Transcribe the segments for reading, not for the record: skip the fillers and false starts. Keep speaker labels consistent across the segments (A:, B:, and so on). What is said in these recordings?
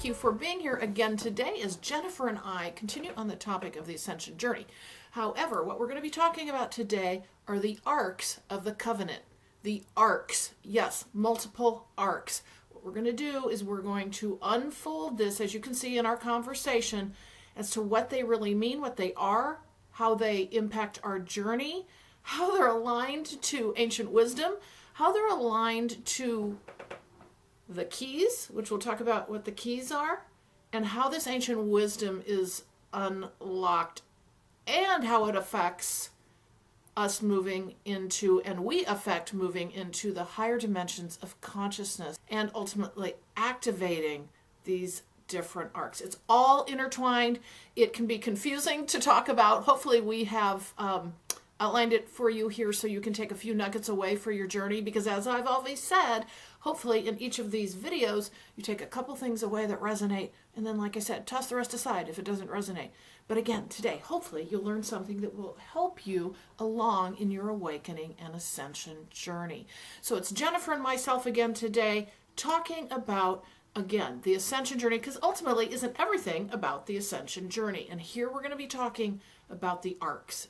A: you for being here again today as Jennifer and I continue on the topic of the Ascension journey. However, what we're going to be talking about today are the arks of the covenant. The arks, yes, multiple arks. What we're going to do is we're going to unfold this, as you can see in our conversation, as to what they really mean, what they are, how they impact our journey, how they're aligned to ancient wisdom, how they're aligned to the keys, which we'll talk about what the keys are, and how this ancient wisdom is unlocked, and how it affects us moving into, and we affect moving into the higher dimensions of consciousness, and ultimately activating these different arcs. It's all intertwined. It can be confusing to talk about. Hopefully we have outlined it for you here so you can take a few nuggets away for your journey, because as I've always said, hopefully in each of these videos you take a couple things away that resonate, and then, like I said, toss the rest aside if it doesn't resonate. But again, today, hopefully you'll learn something that will help you along in your awakening and ascension journey. So it's Jennifer and myself again today, talking about, again, the ascension journey, because ultimately isn't everything about the ascension journey. And here we're going to be talking about the arcs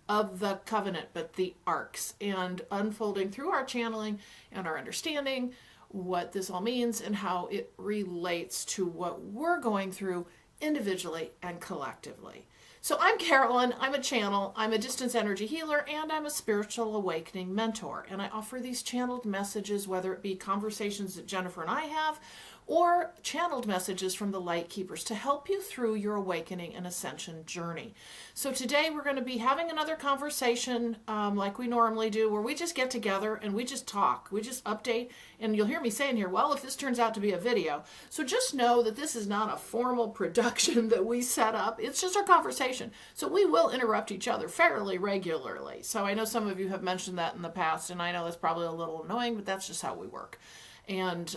A: of the covenant, but the arcs, and unfolding through our channeling and our understanding what this all means and how it relates to what we're going through individually and collectively. So I'm Carolyn, I'm a channel, I'm a distance energy healer, and I'm a spiritual awakening mentor. And I offer these channeled messages, whether it be conversations that Jennifer and I have, or channeled messages from the light keepers to help you through your awakening and ascension journey. So today we're going to be having another conversation like we normally do, where we just get together and we just talk, we just update, and you'll hear me saying here, well, if this turns out to be a video. So just know that this is not a formal production that we set up, it's just our conversation. So we will interrupt each other fairly regularly. So I know some of you have mentioned that in the past, and I know that's probably a little annoying, but that's just how we work. And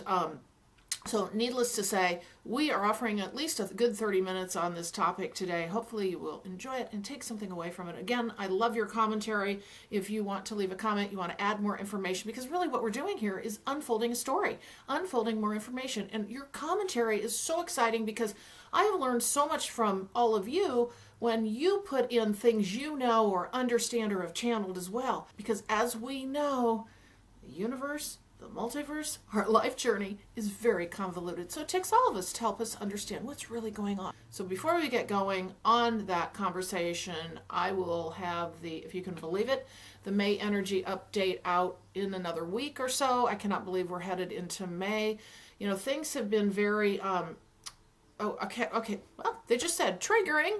A: so needless to say, we are offering at least a good 30 minutes on this topic today. Hopefully you will enjoy it and take something away from it. Again, I love your commentary. If you want to leave a comment, you want to add more information, because really what we're doing here is unfolding a story, unfolding more information. And your commentary is so exciting, because I have learned so much from all of you when you put in things you know or understand or have channeled as well. Because as we know, the universe, the multiverse, our life journey is very convoluted. So it takes all of us to help us understand what's really going on. So before we get going on that conversation, I will have the, if you can believe it, the May energy update out in another week or so. I cannot believe we're headed into May. You know, things have been very, well, they just said triggering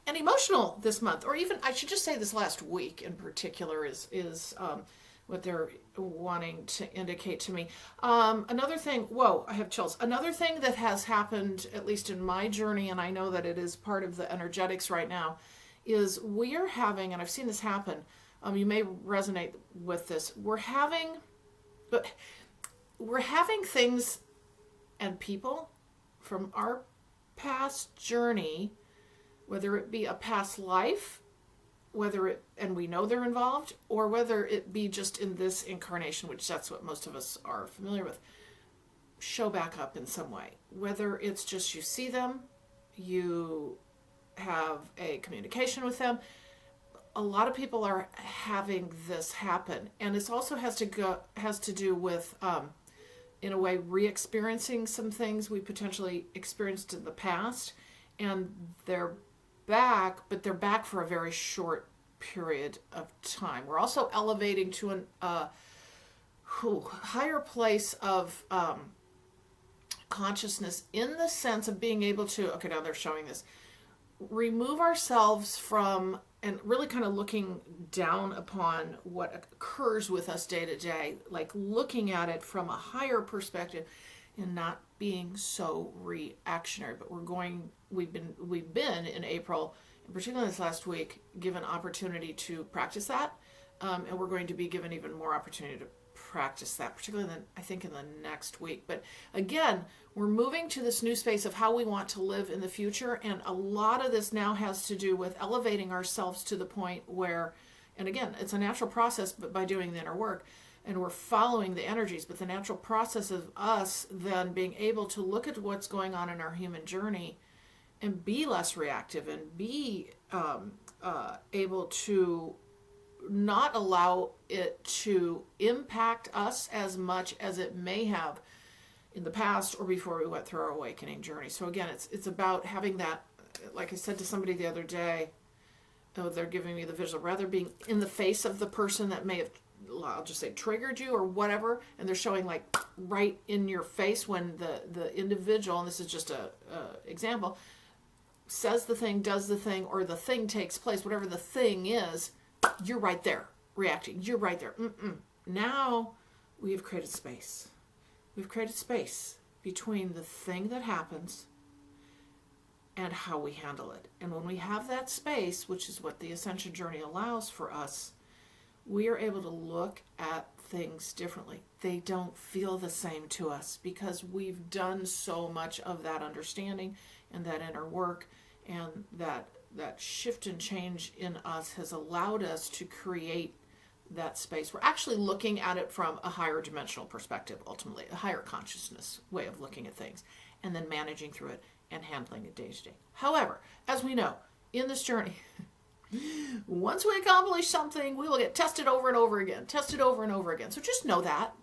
A: and emotional this month, or even, I should just say this last week in particular is what they're wanting to indicate to me. Another thing, whoa, I have chills. Another thing that has happened, at least in my journey, and I know that it is part of the energetics right now, is we are having, and I've seen this happen, you may resonate with this, we're having things and people from our past journey, whether it be a past life, and we know they're involved, or whether it be just in this incarnation, which that's what most of us are familiar with, show back up in some way. Whether it's just you see them, you have a communication with them. A lot of people are having this happen, and this also has to do with, in a way, re-experiencing some things we potentially experienced in the past, and they're back, but they're back for a very short period of time. We're also elevating to a higher place of consciousness, in the sense of being able to, okay, now they're showing this, remove ourselves from, and really kind of looking down upon what occurs with us day to day, like looking at it from a higher perspective and not being so reactionary. But we've been in April, and particularly this last week, given opportunity to practice that, and we're going to be given even more opportunity to practice that, particularly I think in the next week. But again, we're moving to this new space of how we want to live in the future, and a lot of this now has to do with elevating ourselves to the point where, and again, it's a natural process, but by doing the inner work, and we're following the energies. But the natural process of us then being able to look at what's going on in our human journey and be less reactive and be able to not allow it to impact us as much as it may have in the past or before we went through our awakening journey. So again, it's about having that, like I said to somebody the other day, oh, they're giving me the visual, rather being in the face of the person that may have, I'll just say, triggered you or whatever, and they're showing like right in your face when the individual, and this is just a example, says the thing, does the thing, or the thing takes place, whatever the thing is, you're right there reacting. You're right there. Now we have created space. We've created space between the thing that happens and how we handle it. And when we have that space, which is what the Ascension journey allows for us, we are able to look at things differently. They don't feel the same to us because we've done so much of that understanding and that inner work, and that shift and change in us has allowed us to create that space. We're actually looking at it from a higher dimensional perspective, ultimately, a higher consciousness way of looking at things, and then managing through it and handling it day to day. However, as we know, in this journey, once we accomplish something, we will get tested over and over again, tested over and over again. So just know that,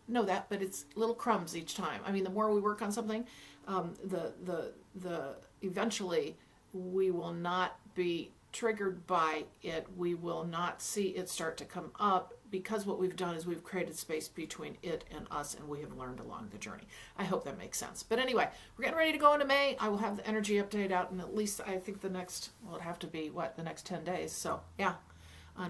A: but it's little crumbs each time. I mean, the more we work on something, the eventually we will not be triggered by it. We will not see it start to come up, because what we've done is we've created space between it and us, and we have learned along the journey. I hope that makes sense. But anyway, we're getting ready to go into May. I will have the energy update out in at least, I think the next, well, it'd have to be the next 10 days. So yeah,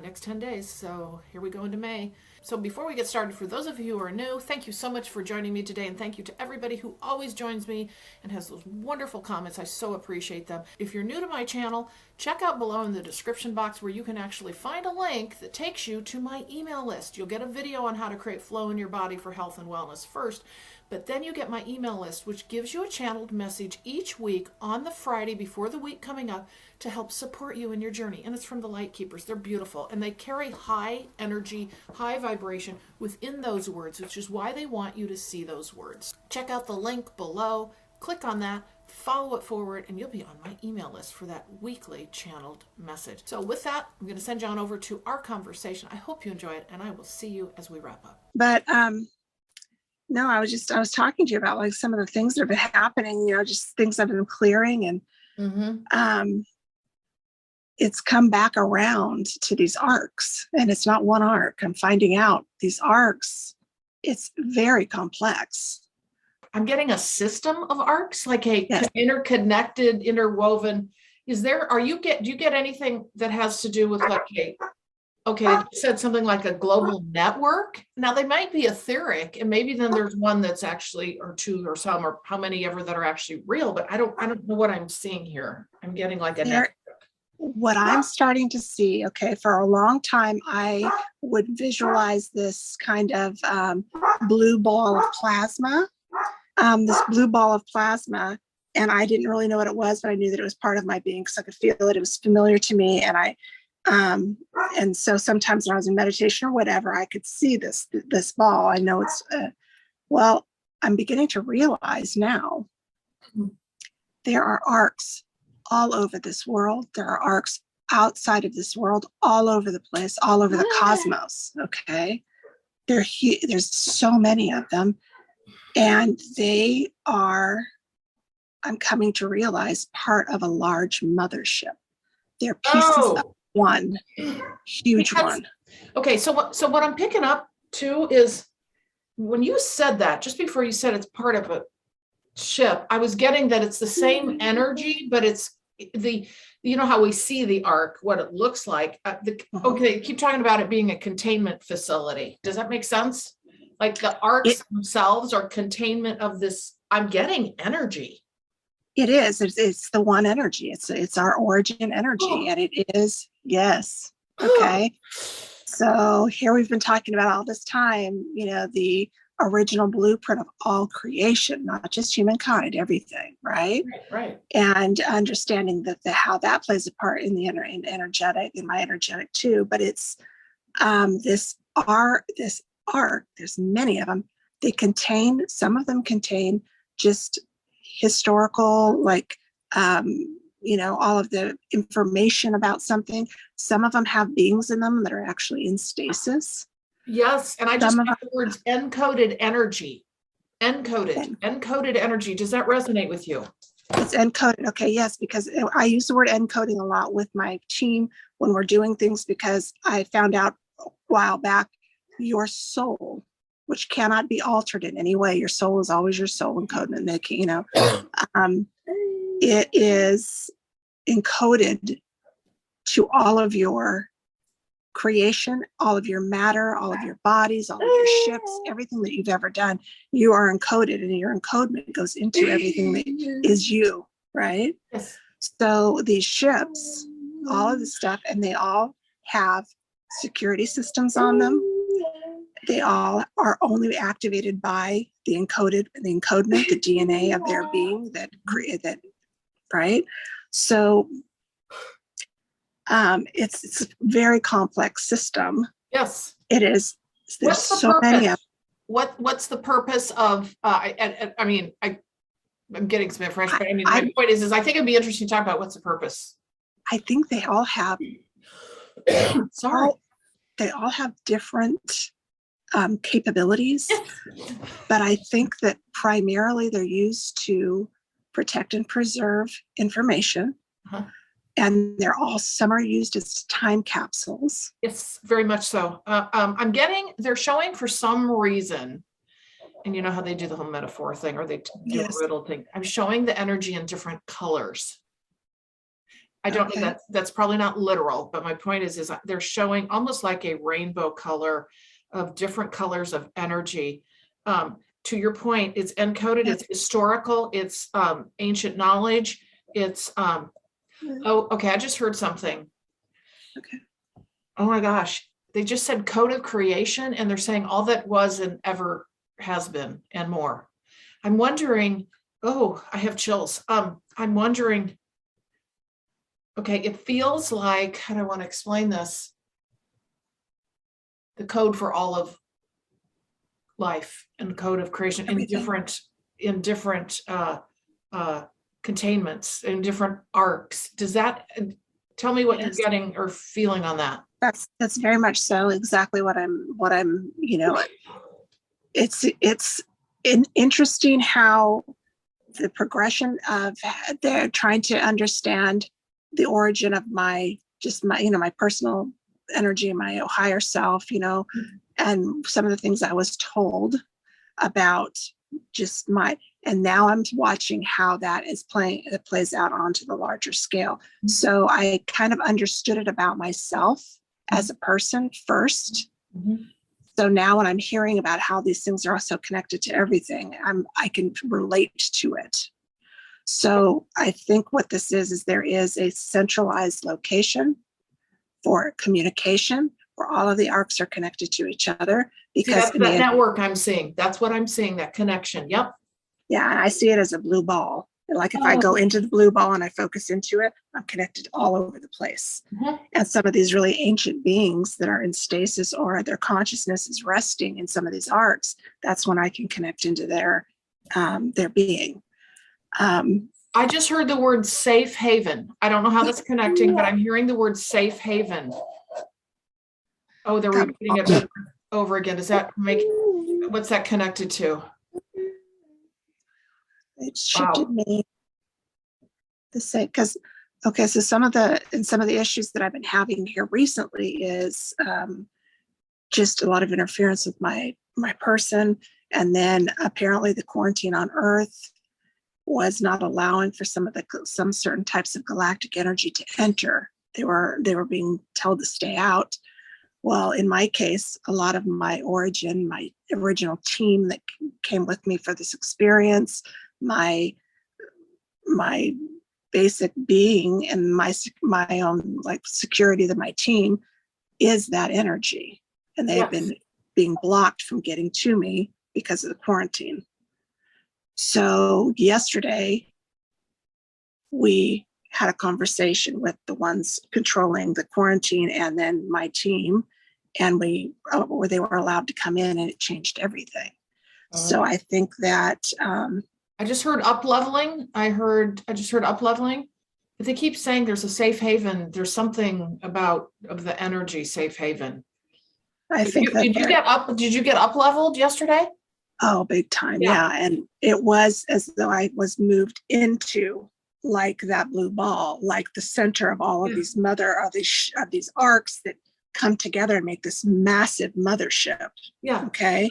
A: next 10 days. So here we go into May. So before we get started, for those of you who are new, thank you so much for joining me today. And thank you to everybody who always joins me and has those wonderful comments. I so appreciate them. If you're new to my channel, check out below in the description box where you can actually find a link that takes you to my email list. You'll get a video on how to create flow in your body for health and wellness first, but then you get my email list, which gives you a channeled message each week on the Friday before the week coming up to help support you in your journey. And it's from the Light Keepers. They're beautiful, and they carry high energy, high vibration within those words, which is why they want you to see those words. Check out the link below, click on that, follow it forward, and you'll be on my email list for that weekly channeled message. So with that, I'm going to send you on over to our conversation. I hope you enjoy it, and I will see you as we wrap up.
B: But no, I was talking to you about like some of the things that have been happening, just things I've been clearing, and it's come back around to these arcs, and it's not one arc. I'm finding out these arcs, it's very complex.
A: I'm getting a system of arcs, like a
B: Yes.
A: interconnected, interwoven. Do you get anything that has to do with like you said something like a global network? Now they might be etheric, and maybe then there's one that's actually, or two or some, or how many ever that are actually real, but I don't know what I'm seeing here. I'm getting like a network.
B: What I'm starting to see, for a long time, I would visualize this kind of blue ball of plasma, and I didn't really know what it was, but I knew that it was part of my being because I could feel it. It was familiar to me, and so sometimes when I was in meditation or whatever, I could see this ball. I know it's well, I'm beginning to realize now there are arcs all over this world. There are arcs outside of this world, all over the place, all over the cosmos. There's so many of them, and they are, I'm coming to realize, part of a large mothership. They're pieces of one huge one.
A: Okay, so what I'm picking up too is when you said that, just before you said it's part of a ship, I was getting that it's the same energy, but it's how we see the arc, what it looks like. Keep talking about it being a containment facility. Does that make sense? Like the arcs themselves are containment of this. I'm getting energy.
B: It is. It's the one energy. It's our origin energy, and it is. Yes. Okay. So here we've been talking about all this time, the original blueprint of all creation, not just humankind, everything, right?
A: Right.
B: And understanding that how that plays a part in in my energetic too. But it's this ark, there's many of them. Some of them contain just historical, like, all of the information about something. Some of them have beings in them that are actually in stasis.
A: Yes, and I just got the words encoded energy. Encoded energy. Does that resonate with you?
B: It's encoded. Okay, yes, because I use the word encoding a lot with my team when we're doing things, because I found out a while back your soul, which cannot be altered in any way. Your soul is always your soul encoded. It is encoded to all of your creation, all of your matter, all of your bodies, all of your ships, everything that you've ever done. You are encoded, and your encodement goes into everything that is you, right?
A: Yes.
B: So these ships, all of the stuff, and they all have security systems on them. They all are only activated by the encodement, the DNA of their being that created that, right? So it's a very complex system.
A: Yes.
B: It is. There's so many of them.
A: What's the purpose of? I'm getting some information, but my point is I think it'd be interesting to talk about what's the purpose.
B: I think they all have.
A: Sorry.
B: They all have different capabilities, but I think that primarily they're used to protect and preserve information.
A: Uh-huh.
B: And some are used as time capsules.
A: Yes, very much so. They're showing for some reason, and you know how they do the whole metaphor thing, or they do a riddle thing. I'm showing the energy in different colors. I don't know, that's probably not literal, but my point is they're showing almost like a rainbow color of different colors of energy. To your point, it's encoded, it's historical, it's ancient knowledge, it's I just heard something.
B: Okay.
A: Oh my gosh. They just said code of creation, and they're saying all that was and ever has been and more. I'm wondering, I have chills. I'm wondering, okay, it feels like, how do I want to explain this? The code for all of life and code of creation in different containments, in different arks. Does that, tell me what you're getting or feeling on that?
B: That's very much so exactly what I'm, it's interesting how the progression of they're trying to understand the origin of my personal energy and my higher self, and some of the things I was told about and now I'm watching how it plays out onto the larger scale. Mm-hmm. So I kind of understood it about myself as a person first. Mm-hmm. So now when I'm hearing about how these things are also connected to everything, I can relate to it. So I think what this is there is a centralized location for communication where all of the arcs are connected to each other. Because
A: that network I'm seeing, that's what I'm seeing, that connection. Yep.
B: Yeah, and I see it as a blue ball. Like if I go into the blue ball and I focus into it, I'm connected all over the place. Mm-hmm. And some of these really ancient beings that are in stasis or their consciousness is resting in some of these arcs, that's when I can connect into their being.
A: I just heard the word safe haven. I don't know how that's connecting, but I'm hearing the word safe haven. Oh, they're repeating it over again. Does that what's that connected to?
B: It shifted me to say, because so some of the issues that I've been having here recently is just a lot of interference with my person, and then apparently the quarantine on Earth was not allowing for some certain types of galactic energy to enter. They were being told to stay out. Well, in my case, a lot of my original team that came with me for this experience, my basic being and my own security of my team is that energy, and they've been being blocked from getting to me because of the quarantine. So yesterday we had a conversation with the ones controlling the quarantine and then my team, and where they were allowed to come in, and it changed everything. So I think that
A: I just heard up leveling. I just heard up leveling. But they keep saying there's a safe haven. There's something about of the energy safe haven.
B: I think that
A: did you get up leveled yesterday?
B: Oh, big time. Yeah. And it was as though I was moved into like that blue ball, like the center of all of these these arcs that come together and make this massive mothership.
A: Yeah.
B: Okay.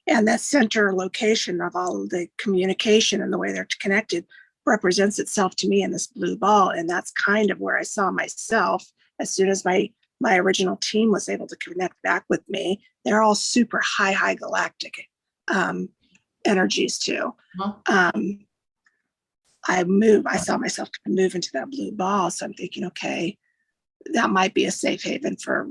B: And that center location of all of the communication and the way they're connected represents itself to me in this blue ball. And that's kind of where I saw myself as soon as my original team was able to connect back with me. They're all super high galactic energies too. I saw myself move into that blue ball. So I'm thinking, okay, that might be a safe haven for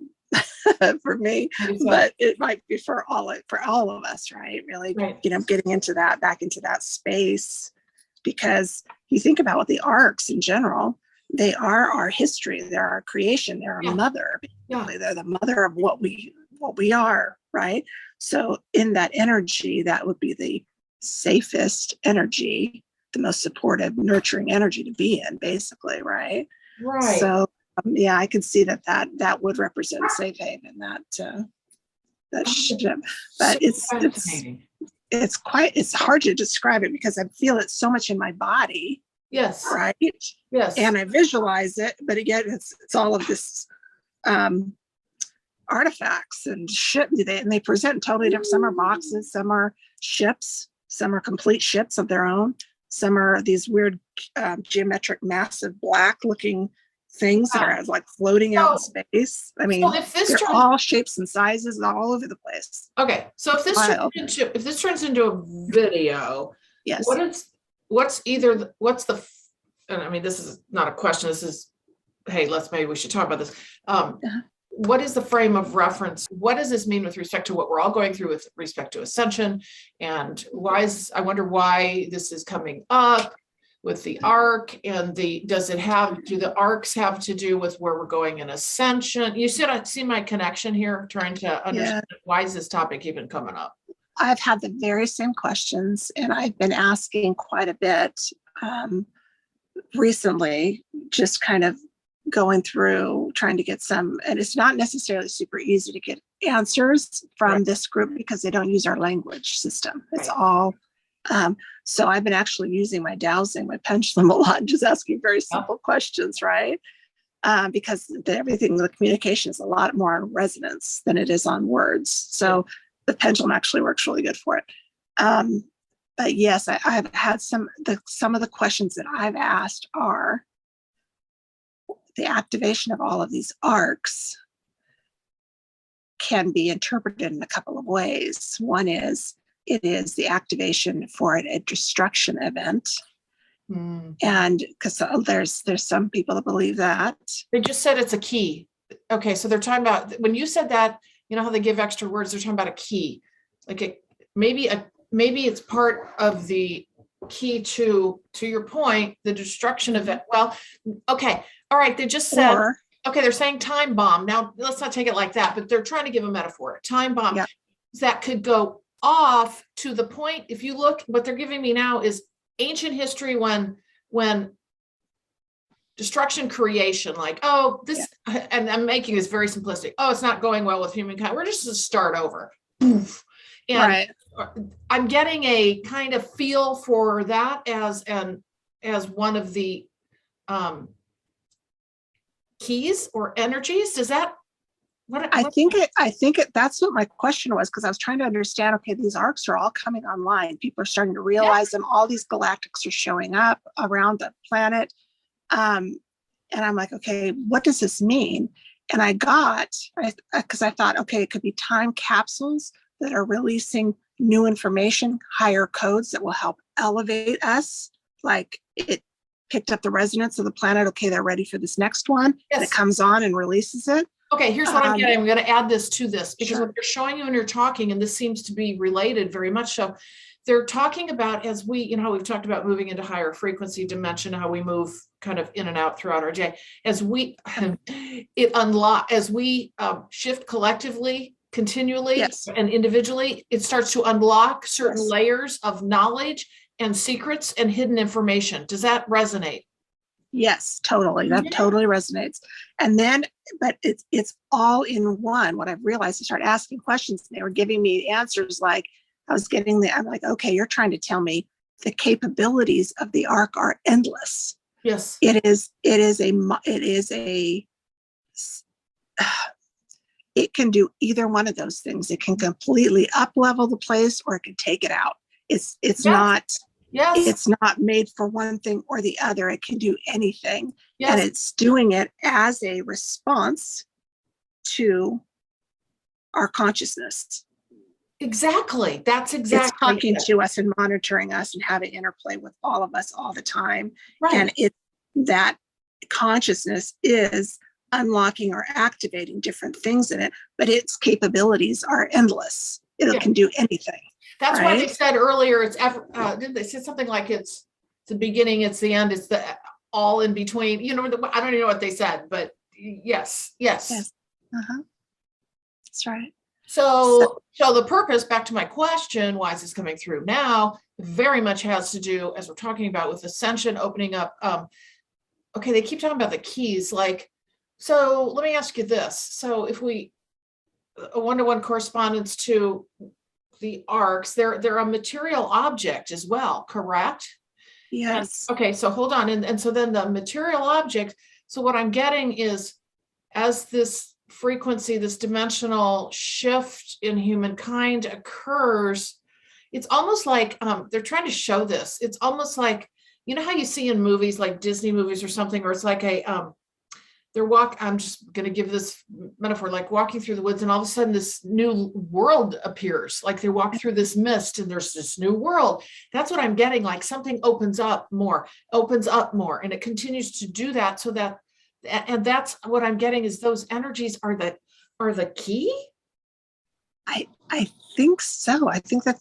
B: for me, but it might be for all of us, right? Really, getting into that, back into that space, because you think about what the arcs in general, they are our history, they're our creation, they're our mother. They're the mother of what we are, right? So in that energy, that would be the safest energy, the most supportive, nurturing energy to be in, basically, right?
A: Right.
B: So I can see that would represent safe haven, that ship. But it's hard to describe it because I feel it so much in my body.
A: Yes.
B: Right.
A: Yes.
B: And I visualize it, but again, it's all of this artifacts and ship, and they present totally different. Some are boxes, some are ships, some are complete ships of their own, some are these weird geometric, massive, black looking things that are like floating out in space. I mean, they're all shapes and sizes all over the place.
A: Okay, so if this turns into a video,
B: yes,
A: and I mean, this is not a question, this is, hey, maybe we should talk about this. What is the frame of reference? What does this mean with respect to what we're all going through with respect to Ascension? And I wonder why this is coming up with the arc, and do the arcs have to do with where we're going in Ascension? You see my connection here, trying to understand why is this topic even coming up?
B: I've had the very same questions, and I've been asking quite a bit recently, just kind of going through, trying to get some, and it's not necessarily super easy to get answers from this group because they don't use our language system. It's all, so I've been actually using my dowsing, my pendulum a lot, just asking very simple questions, right? Because the communication is a lot more on resonance than it is on words. So the pendulum actually works really good for it. But yes, I've had some of the questions that I've asked are the activation of all of these arcs can be interpreted in a couple of ways. One is it is the activation for a destruction event. And because there's some people that believe that.
A: They just said it's a key. Okay, so they're talking about, when you said that, you know how they give extra words, they're talking about a key. Like maybe it's part of the key to your point, the destruction event. Well, okay, all right, they just said, they're saying time bomb. Now, let's not take it like that, but they're trying to give a metaphor. Time bomb that could go off to the point, if you look, what they're giving me now is ancient history when destruction, creation, like, and I'm making this very simplistic. Oh, it's not going well with humankind. We're just to start over. And I'm getting a kind of feel for that as one of the keys or energies. Does that?
B: I think that's what my question was, because I was trying to understand, okay, these arcs are all coming online. People are starting to realize them. All these galactics are showing up around the planet. And I'm like, okay, what does this mean? And because I thought, okay, it could be time capsules that are releasing new information, higher codes that will help elevate us. Like it picked up the resonance of the planet. Okay, they're ready for this next one. And it comes on and releases it.
A: Okay, here's what I'm getting. I'm going to add this to this because what they're showing you when you're talking, and this seems to be related very much so, they're talking about, as we, you know, how we've talked about moving into higher frequency dimension, how we move kind of in and out throughout our day, as we as we shift collectively, continually,
B: Yes.
A: and individually, it starts to unlock certain
B: Yes.
A: layers of knowledge and secrets and hidden information. Does that resonate?
B: Yes, totally. That totally resonates. And then, but it's all in one. What I've realized, I started asking questions and they were giving me answers like I'm like, okay, you're trying to tell me the capabilities of the ark are endless.
A: Yes.
B: It can do either one of those things. It can completely up level the place or it can take it out. It's not made for one thing or the other. It can do anything.
A: Yes.
B: And it's doing it as a response to our consciousness.
A: Exactly. That's exactly.
B: It's talking to us and monitoring us and having interplay with all of us all the time.
A: Right.
B: And that consciousness is unlocking or activating different things in it, but its capabilities are endless. It can do anything.
A: That's why they said earlier, it's didn't they say something like it's the beginning, it's the end, it's the all in between. You know, I don't even know what they said, but yes.
B: Uh-huh. That's right.
A: So the purpose, back to my question, why is this coming through now, very much has to do, as we're talking about, with Ascension opening up. Okay, they keep talking about the keys. Like, so let me ask you this. So if we, a one-to-one correspondence to the arks, they're a material object as well, correct?
B: Yes.
A: And, okay, so hold on. And so then the material object, so what I'm getting is, as this frequency, this dimensional shift in humankind occurs, it's almost like they're trying to show this. It's almost like, you know how you see in movies like Disney movies or something, where it's like I'm just going to give this metaphor, like walking through the woods and all of a sudden this new world appears, like they walk through this mist and there's this new world. That's what I'm getting, like something opens up more, and it continues to do that, so that, and that's what I'm getting, is those energies are the key.
B: I think so. I think that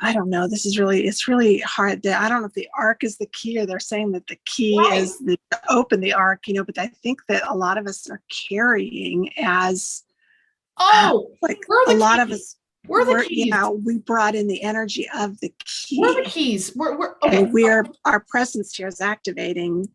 B: I don't know. It's really hard. I don't know if the ark is the key, or they're saying that the key is to open the ark, but I think that a lot of us are carrying as, like a lot of us,
A: we're the keys.
B: Yeah, we brought in the energy of the key.
A: We're the keys. We're okay.
B: And our presence here is activating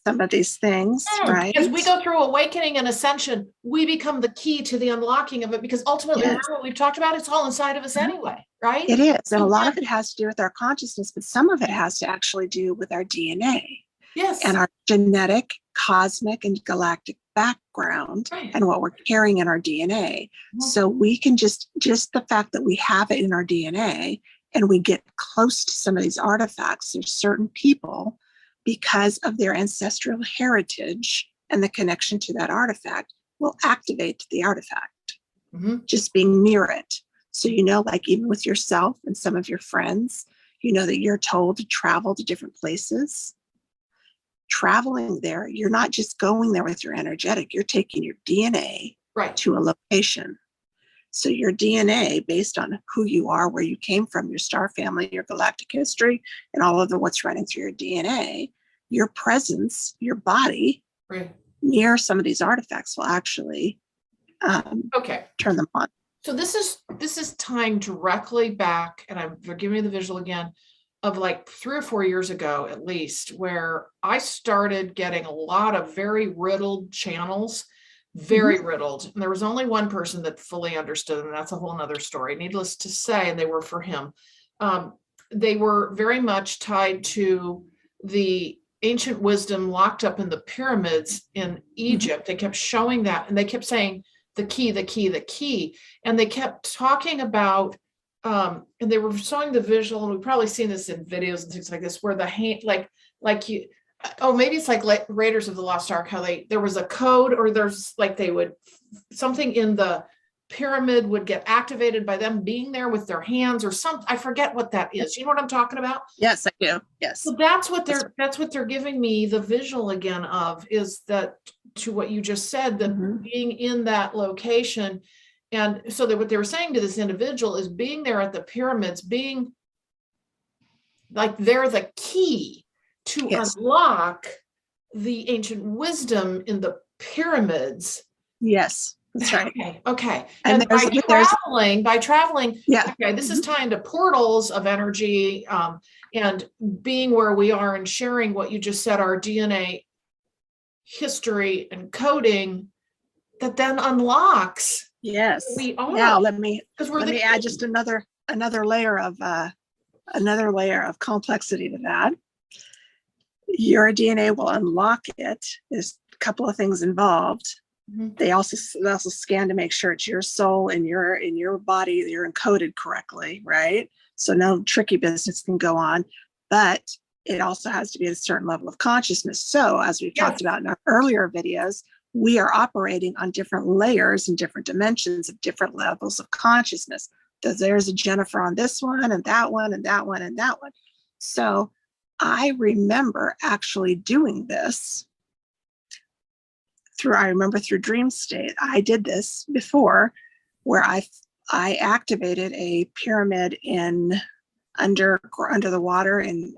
B: some of these things, right?
A: As we go through awakening and ascension, we become the key to the unlocking of it, because ultimately, remember what we've talked about, it's all inside of us anyway, right?
B: It is. And a lot of it has to do with our consciousness, but some of it has to actually do with our DNA.
A: Yes.
B: And our genetic, cosmic, and galactic background, and what we're carrying in our DNA. So we can just the fact that we have it in our DNA and we get close to some of these artifacts, there's certain people, because of their ancestral heritage and the connection to that artifact, will activate the artifact, just being near it. So, like even with yourself and some of your friends, that you're told to travel to different places. Traveling there, you're not just going there with your energetic, you're taking your DNA to a location. So your DNA, based on who you are, where you came from, your star family, your galactic history, and all of what's running through your DNA, your presence, your body near some of these artifacts will actually turn them on.
A: So this is tying directly back, and I'm giving you the visual again, of like 3 or 4 years ago, at least, where I started getting a lot of very riddled channels, very riddled. And there was only one person that fully understood them, and that's a whole nother story. Needless to say, and they were for him. They were very much tied to the ancient wisdom locked up in the pyramids in Egypt. They kept showing that, and they kept saying the key, the key, the key. And they kept talking about, and they were showing the visual, and we've probably seen this in videos and things like this, where the hand, like you, maybe it's like Raiders of the Lost Ark, how there was a code, or there's like something in the pyramid would get activated by them being there with their hands or something. I forget what that is. You know what I'm talking about?
B: Yes, I do. Yes.
A: So that's what they're giving me the visual again of, is that, to what you just said, that being in that location And so that what they were saying to this individual is being there at the pyramids, being like they're the key to
B: Yes.
A: unlock the ancient wisdom in the pyramids.
B: Yes, that's right.
A: Okay.
B: And
A: And by traveling,
B: yeah.
A: okay, this is tying to portals of energy, and being where we are and sharing what you just said, our DNA history and coding that then unlocks
B: Yes.
A: we are.
B: Now let me
A: add
B: just another layer of complexity to that. Your DNA will unlock it. There's a couple of things involved.
A: Mm-hmm.
B: They also scan to make sure it's your soul and your body, you're encoded correctly, right? So no tricky business can go on, but it also has to be at a certain level of consciousness. So as we've talked about in our earlier videos, we are operating on different layers and different dimensions of different levels of consciousness. So there's a Jennifer on this one and that one and that one and that one. So I remember actually doing this through dream state. I did this before where I activated a pyramid under the water in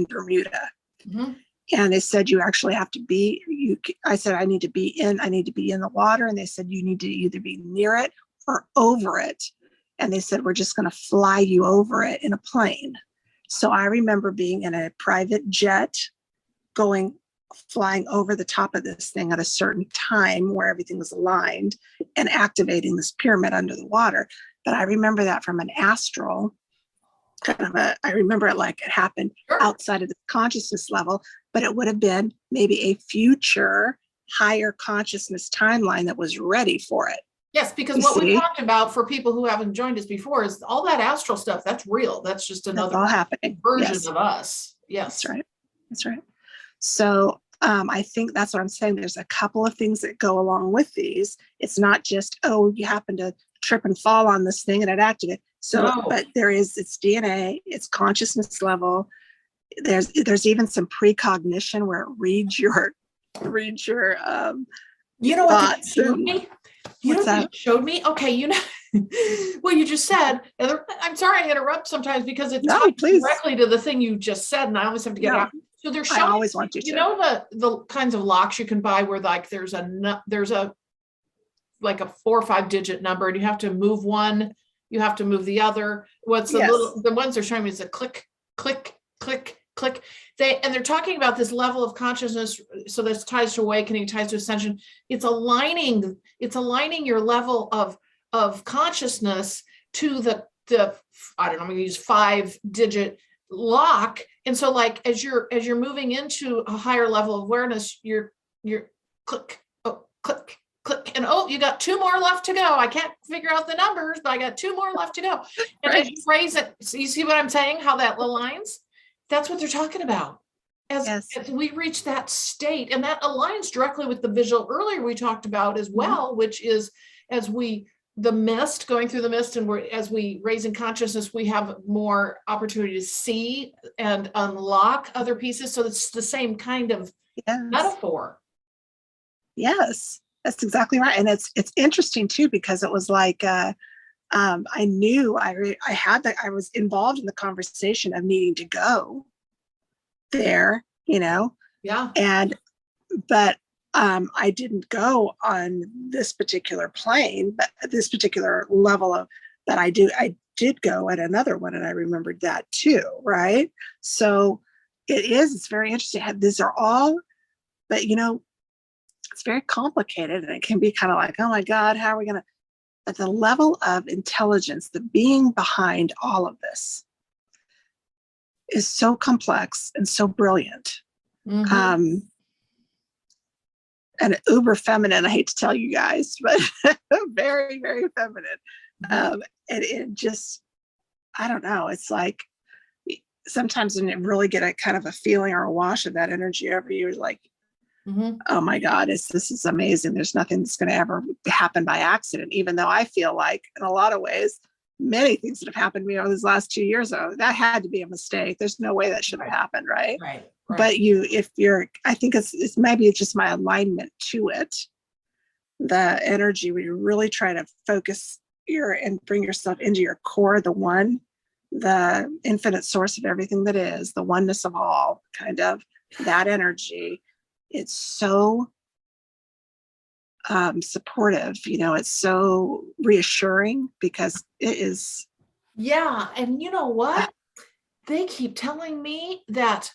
B: Bermuda.
A: Mm-hmm.
B: And they said you actually have to be, I said I need to be in the water, and they said you need to either be near it or over it. And they said we're just going to fly you over it in a plane. So I remember being in a private jet flying over the top of this thing at a certain time where everything was aligned and activating this pyramid under the water. But I remember that from an astral I remember it like it happened outside of the consciousness level, but it would have been maybe a future higher consciousness timeline that was ready for it.
A: Yes, because we talked about, for people who haven't joined us before, is all that astral stuff. That's real. That's just another version of us. Yes.
B: That's right. So I think that's what I'm saying. There's a couple of things that go along with these. It's not just, you happen to trip and fall on this thing and it activated. So, but it's DNA, it's consciousness level. There's even some precognition where it reads your
A: you know what
B: thoughts. That
A: showed me? Okay, well, you just said, I'm sorry I interrupt sometimes because it's directly to the thing you just said, and I always have to get out. So they're showing,
B: I always want you to.
A: The kinds of locks you can buy where like there's like a 4 or 5 digit number, and you have to move one, you have to move the other. What's the ones they're showing me is a click, click, click, click. They're talking about this level of consciousness. So this ties to awakening, ties to ascension. It's aligning your level of consciousness to the I don't know, I'm going to use 5 digit lock. And so like as you're moving into a higher level of awareness, you're click, click, click, and you got 2 more left to go. I can't figure out the numbers, but I got 2 more left to go. And as you phrase it, so you see what I'm saying, how that aligns? That's what they're talking about. As we reach that state, and that aligns directly with the visual earlier we talked about as well, which is going through the mist, and as we raise in consciousness, we have more opportunity to see and unlock other pieces. So it's the same kind of metaphor.
B: Yes, that's exactly right. And it's interesting too, because it was like I knew I was involved in the conversation of needing to go there, but I didn't go on this particular plane, but this particular level but I did go at another one, and I remembered that too, right? So it's very interesting. These are all, but it's very complicated, and it can be kind of like, oh my God, how are we going to, but the level of intelligence, the being behind all of this is so complex and so brilliant.
A: Mm-hmm.
B: And uber feminine, I hate to tell you guys, but very, very feminine. And it just, I don't know. It's like sometimes when you really get a kind of a feeling or a wash of that energy over you, like, oh my God, this is amazing. There's nothing that's going to ever happen by accident, even though I feel like in a lot of ways, many things that have happened to me over these last 2 years, that had to be a mistake. There's no way that should have happened, right? But I think it's maybe it's just my alignment to it the energy where you really try to focus and bring yourself into your core, the one, the infinite source of everything that is, the oneness of all, kind of that energy. It's so supportive, it's so reassuring because it is.
A: Yeah. And you know what? They keep telling me that,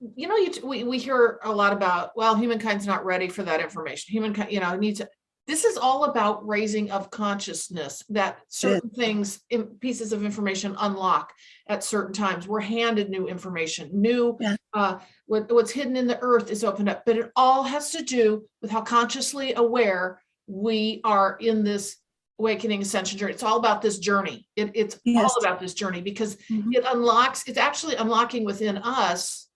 A: we hear a lot about, well, humankind's not ready for that information. Humankind, needs to, this is all about raising of consciousness, that certain things, pieces of information unlock at certain times. We're handed new information, what's hidden in the earth is opened up, but it all has to do with how consciously aware we are in this awakening ascension journey. It's all about this journey. It's all about this journey because it's actually unlocking within us.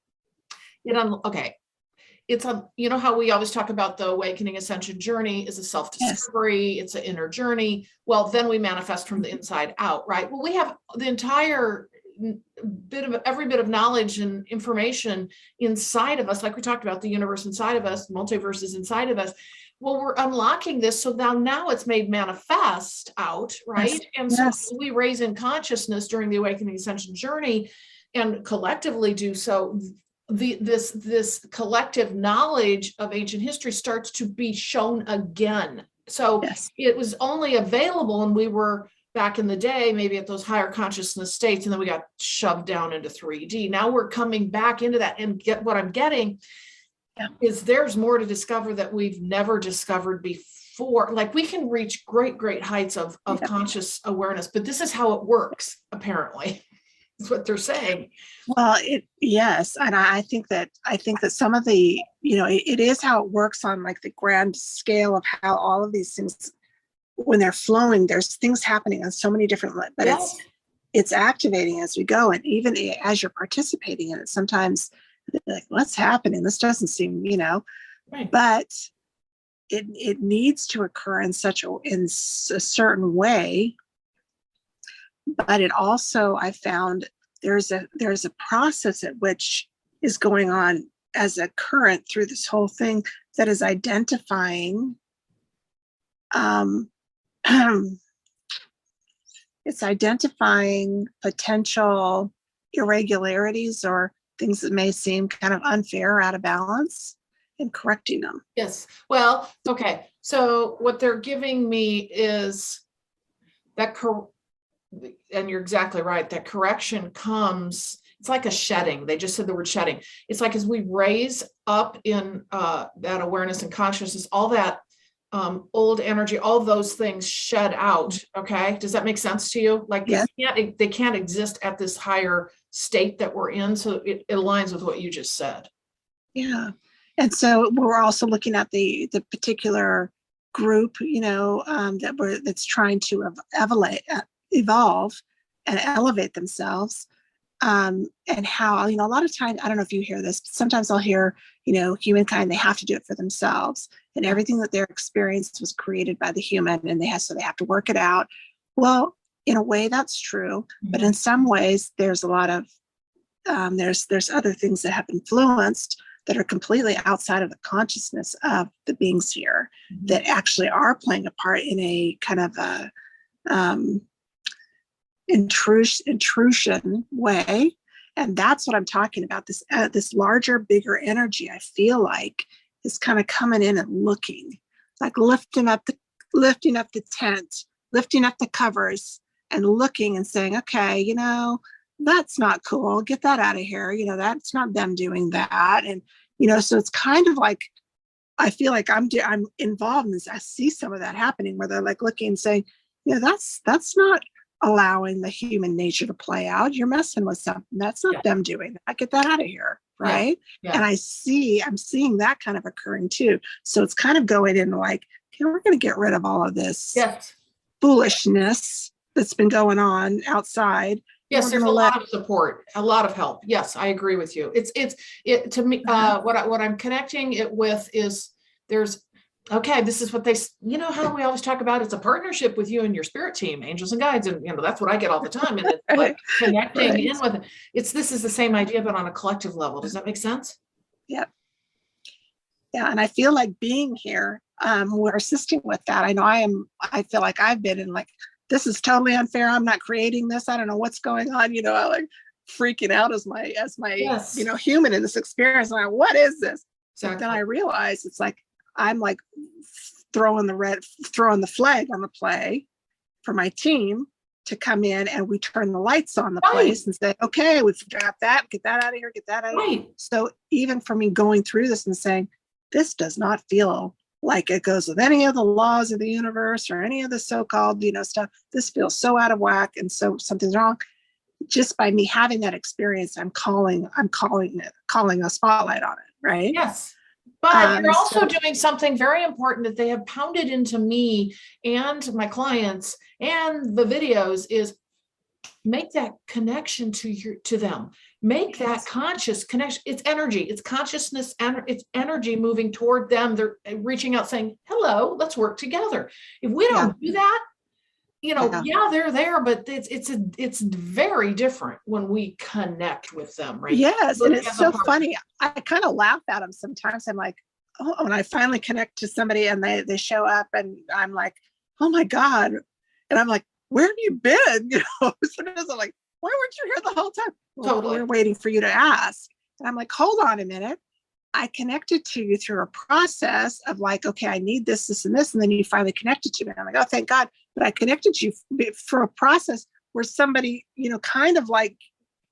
A: It's how we always talk about the awakening ascension journey is a self-discovery, it's an inner journey. Well, then we manifest from the inside out, right? Well, we have the entire every bit of knowledge and information inside of us, like we talked about, the universe inside of us, multiverses inside of us. Well, we're unlocking this, so now it's made manifest out, right? And so we raise in consciousness during the awakening ascension journey, and collectively do so. This collective knowledge of ancient history starts to be shown again. So it was only available when we were back in the day, maybe at those higher consciousness states, and then we got shoved down into 3D. Now we're coming back into that, and what I'm getting is there's more to discover that we've never discovered before. Like we can reach great heights of conscious awareness, but this is how it works, apparently. That's what they're saying.
B: Well, and I think that some of the, it is how it works on like the grand scale of how all of these things, when they're flowing, there's things happening on so many different, but it's activating as we go, and even as you're participating in it, sometimes like, what's happening? This doesn't seem,
A: right.
B: But it needs to occur in a certain way. But it also, I found there's a process at which is going on as a current through this whole thing that is identifying, it's identifying potential irregularities or things that may seem kind of unfair or out of balance, and correcting them.
A: Yes. Well, okay. So what they're giving me is that and you're exactly right, that correction comes, it's like a shedding. They just said the word shedding. It's like as we raise up in that awareness and consciousness, all that old energy, all those things shed out. Okay. Does that make sense to you? Like they can't exist at this higher state that we're in. So it aligns with what you just said.
B: Yeah. And so we're also looking at the particular group, that's trying to evolve and elevate themselves, and how, a lot of times, I don't know if you hear this, but sometimes I'll hear, humankind, they have to do it for themselves, and everything that their experience was created by the human, and so they have to work it out. Well, in a way that's true, but in some ways there's a lot of there's other things that have influenced that are completely outside of the consciousness of the beings here, that actually are playing a part in a kind of a intrusion way. And that's what I'm talking about. This larger, bigger energy, I feel like, is kind of coming in and looking, like lifting up the tent, lifting up the covers, and looking and saying, okay, that's not cool. Get that out of here. That's not them doing that. And so it's kind of like, I feel like I'm involved in this. I see some of that happening where they're like looking and saying, that's not allowing the human nature to play out. You're messing with something. That's not them doing that. Get that out of here. Right. And I'm seeing that kind of occurring too. So it's kind of going in like, okay, we're going to get rid of all of this foolishness that's been going on outside.
A: Yes, there's a lot of support, a lot of help. Yes, I agree with you. It to me, what I'm connecting it with is this is what how we always talk about, it's a partnership with you and your spirit team, angels and guides. And that's what I get all the time. And it's like connecting in with it. This is the same idea, but on a collective level. Does that make sense?
B: Yeah. Yeah. And I feel like being here, we're assisting with that. I know I feel like I've been in like, this is totally unfair. I'm not creating this. I don't know what's going on. I like freaking out as my,
A: Yes,
B: human in this experience. And what is this? But then
A: exactly.
B: I realize it's like, I'm like throwing the flag on the play for my team to come in, and we turn the lights on the
A: Right,
B: place and say, okay, we've got that, get that out of here, get that out of here.
A: right.
B: So even for me going through this and saying, this does not feel like it goes with any of the laws of the universe or any of the so-called, stuff. This feels so out of whack, and so something's wrong. Just by me having that experience, I'm calling a spotlight on it, right?
A: Yes. But you're also
B: So
A: doing something very important that they have pounded into me and my clients and the videos is make that connection to them. Make that conscious connection. It's energy, it's consciousness, and it's energy moving toward them. They're reaching out saying, hello, let's work together. If we
B: yeah,
A: don't do that,
B: yeah.
A: yeah, they're there, but it's very different when we connect with them, right?
B: Yes, and
A: Living
B: it's
A: as a
B: so
A: partner.
B: funny. I kind of laugh at them sometimes. I'm like, oh, when I finally connect to somebody and they show up, and I'm like, oh my God. And I'm like, where have you been? Sometimes I'm like, why weren't you here the whole time? Well,
A: Totally.
B: we're waiting for you to ask. And I'm like, hold on a minute. I connected to you through a process of like, okay, I need this, this, and this. And then you finally connected to me. And I'm like, oh, thank God. But I connected to you for a process where somebody, kind of like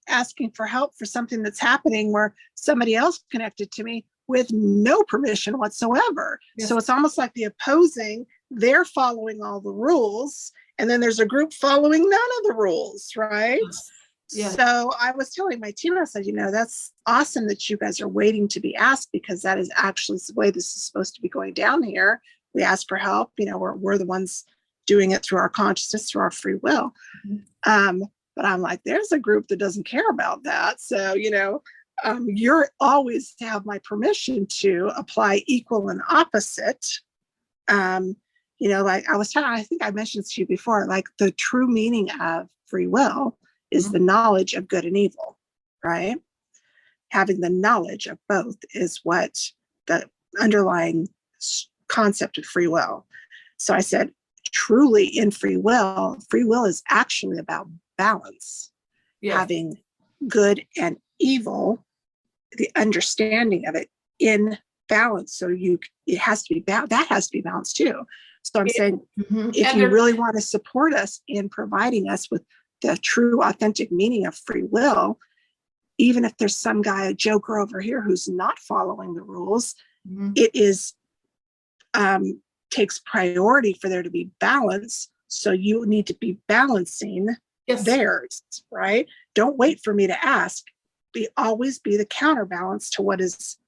B: asking for help for something that's happening where somebody else connected to me with no permission whatsoever.
A: Yes.
B: So it's almost like the opposing, they're following all the rules. And then there's a group following none of the rules, right?
A: Yes. Yes.
B: So I was telling my team, I said, that's awesome that you guys are waiting to be asked, because that is actually the way this is supposed to be going down here. We ask for help, we're the ones doing it through our consciousness, through our free will.
A: Mm-hmm.
B: But I'm like, there's a group that doesn't care about that. So, you're always have my permission to apply equal and opposite. Like I think I mentioned to you before, like the true meaning of free will is the knowledge of good and evil, right? Having the knowledge of both is what the underlying concept of free will. So I said, truly in free will is actually about balance,
A: Yes.
B: having good and evil, the understanding of it in balance. So it has to be that has to be balanced too. So I'm saying, if you really want to support us in providing us with the true authentic meaning of free will, even if there's some guy, a joker over here who's not following the rules, it is takes priority for there to be balance. So you need to be balancing theirs, right? Don't wait for me to ask. Always be the counterbalance to what is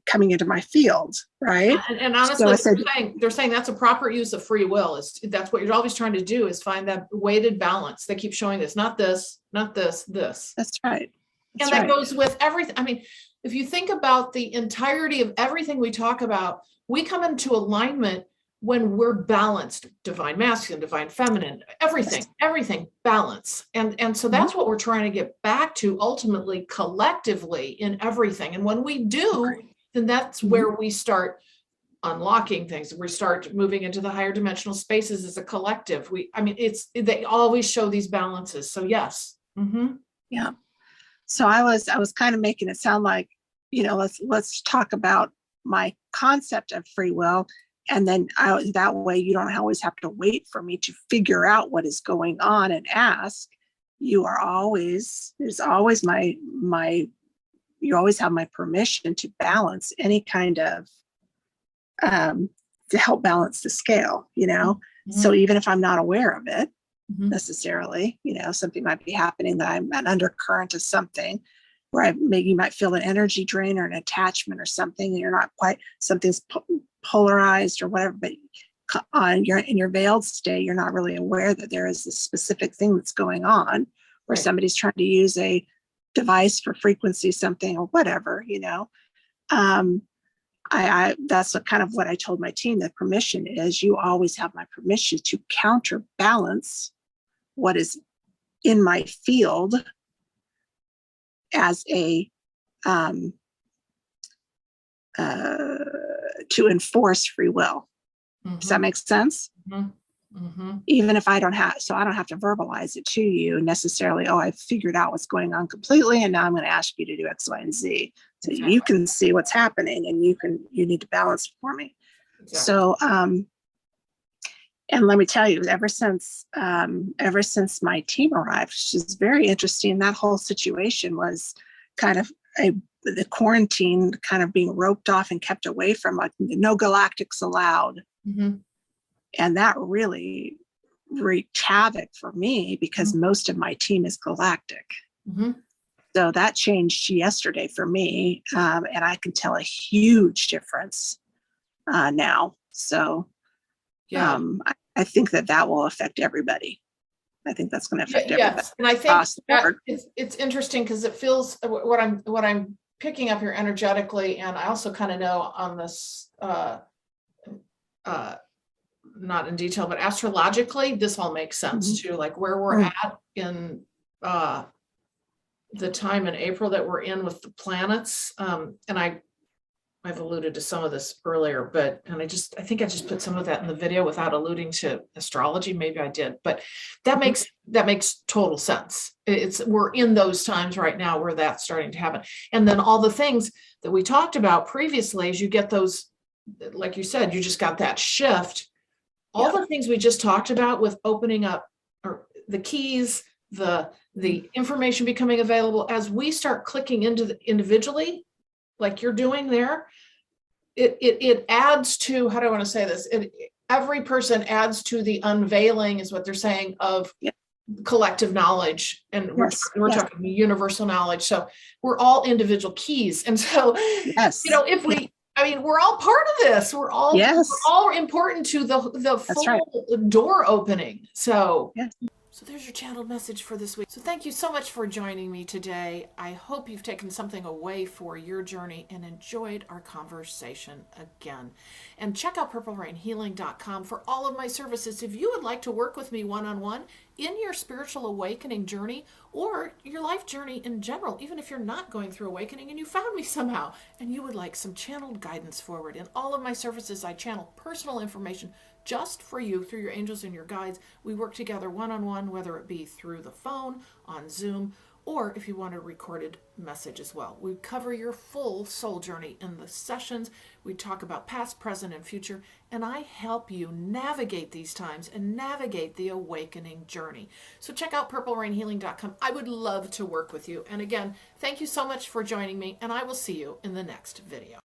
B: coming into my field, right?
A: And honestly,
B: so
A: they're saying that's a proper use of free will. That's what you're always trying to do, is find that weighted balance. They keep showing this, not this, not this, this.
B: That's right.
A: And that goes with everything. I mean, if you think about the entirety of everything we talk about, we come into alignment when we're balanced, divine masculine, divine feminine, everything balance. And so that's what we're trying to get back to ultimately, collectively, in everything. And when we do, then that's where we start unlocking things. We start moving into the higher dimensional spaces as a collective. They always show these balances. So yes.
B: Yeah. So I was kind of making it sound like, let's talk about my concept of free will. And then that way you don't always have to wait for me to figure out what is going on and ask. There's always you always have my permission to balance any kind of, to help balance the scale, So even if I'm not aware of it necessarily, something might be happening that I'm an undercurrent of something where you might feel an energy drain or an attachment or something, and you're not quite, something's polarized or whatever, but in your veiled state, you're not really aware that there is this specific thing that's going on, where somebody's trying to use a device for frequency something or whatever, that's kind of what I told my team. The permission is, you always have my permission to counterbalance what is in my field as a to enforce free will. Does that make sense? Even if I don't have to verbalize it to you necessarily. Oh, I figured out what's going on completely, and now I'm going to ask you to do X, Y, and Z, so you can see what's happening, and you need to balance it for me. So, and let me tell you, ever since my team arrived, which is very interesting, that whole situation was kind of the quarantine, kind of being roped off and kept away from, like, no galactics allowed. And that really wreaked havoc for me, because most of my team is galactic. So that changed yesterday for me, and I can tell a huge difference now. So I think that will affect everybody. I think that's going to affect everybody.
A: Yes, and I think it's interesting, because it feels what I'm picking up here energetically, and I also kind of know on this, not in detail, but astrologically, this all makes sense too, like where we're at in the time in April that we're in with the planets. And I've alluded to some of this earlier, I think I just put some of that in the video without alluding to astrology. Maybe I did, but that makes total sense. We're in those times right now where that's starting to happen. And then all the things that we talked about previously, as you get those, like you said, you just got that shift. All the things we just talked about with opening up, or the keys, the information becoming available, as we start clicking into individually, like you're doing there, it adds to, how do I want to say this? Every person adds to the unveiling, is what they're saying, of collective knowledge. And we're talking universal knowledge. So we're all individual keys. And so, we're all part of this. We're all important to the full door opening. So So there's your channeled message for this week. So thank you so much for joining me today. I hope you've taken something away for your journey and enjoyed our conversation again. And check out purplerainhealing.com for all of my services. If you would like to work with me one-on-one in your spiritual awakening journey, or your life journey in general, even if you're not going through awakening and you found me somehow and you would like some channeled guidance forward. In all of my services, I channel personal information just for you through your angels and your guides. We work together one-on-one, whether it be through the phone, on Zoom, or if you want a recorded message as well. We cover your full soul journey in the sessions. We talk about past, present, and future, and I help you navigate these times and navigate the awakening journey. So check out purplerainhealing.com. I would love to work with you. And again, thank you so much for joining me, and I will see you in the next video.